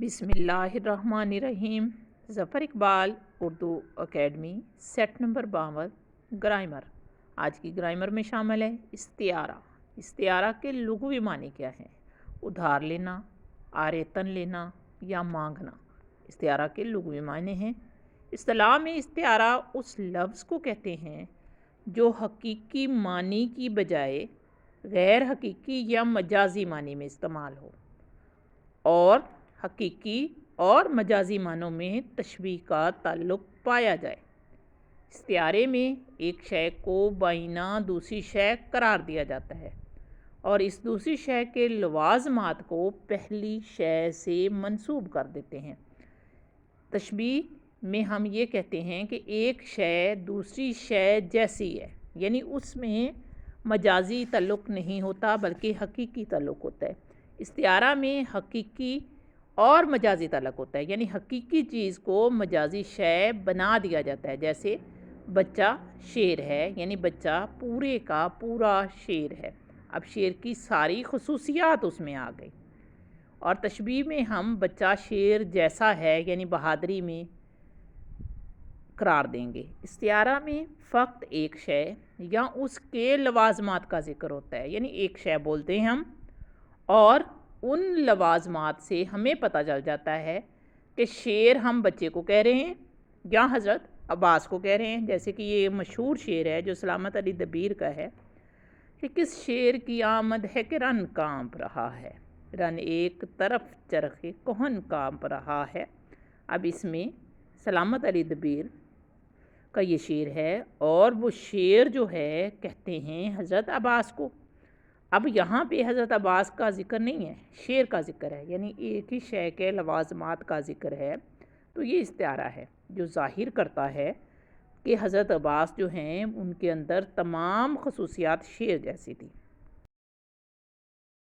بسم اللہ الرحمن الرحیم۔ Zafar Iqbal Urdu academy set number 52 grammar. آج کی گرامر میں شامل ہے استعارہ۔ استعارہ کے لغوی معنی کیا ہیں؟ ادھار لینا، آریتن لینا یا مانگنا۔ استعارہ کے لغوی معنی ہیں۔ اصطلاح میں استعارہ اس لفظ کو کہتے ہیں جو حقیقی معنی کی بجائے غیر حقیقی یا مجازی معنی میں استعمال ہو اور حقیقی اور مجازی معنوں میں تشبیہ کا تعلق پایا جائے۔ استعارے میں ایک شے کو بائنہ دوسری شے قرار دیا جاتا ہے اور اس دوسری شے کے لوازمات کو پہلی شے سے منسوب کر دیتے ہیں۔ تشبیہ میں ہم یہ کہتے ہیں کہ ایک شے دوسری شے جیسی ہے، یعنی اس میں مجازی تعلق نہیں ہوتا بلکہ حقیقی تعلق ہوتا ہے۔ استعارہ میں حقیقی اور مجازی تعلق ہوتا ہے، یعنی حقیقی چیز کو مجازی شے بنا دیا جاتا ہے۔ جیسے بچہ شیر ہے، یعنی بچہ پورے کا پورا شیر ہے۔ اب شیر کی ساری خصوصیات اس میں آ گئی۔ اور تشبیہ میں ہم بچہ شیر جیسا ہے یعنی بہادری میں قرار دیں گے۔ استعارہ میں فقط ایک شے یا اس کے لوازمات کا ذکر ہوتا ہے، یعنی ایک شے بولتے ہیں ہم اور ان لوازمات سے ہمیں پتہ چل جاتا ہے کہ شیر ہم بچے کو کہہ رہے ہیں یا حضرت عباس کو کہہ رہے ہیں۔ جیسے کہ یہ مشہور شعر ہے جو سلامت علی دبیر کا ہے کہ کس شیر کی آمد ہے کہ رن کانپ رہا ہے، رن ایک طرف چرخ کہن کانپ رہا ہے۔ اب اس میں سلامت علی دبیر کا یہ شعر ہے اور وہ شعر جو ہے کہتے ہیں حضرت عباس کو۔ اب یہاں پہ حضرت عباس کا ذکر نہیں ہے، شعر کا ذکر ہے، یعنی ایک ہی شے کے لوازمات کا ذکر ہے۔ تو یہ استعارہ ہے جو ظاہر کرتا ہے کہ حضرت عباس جو ہیں ان کے اندر تمام خصوصیات شعر جیسی تھی۔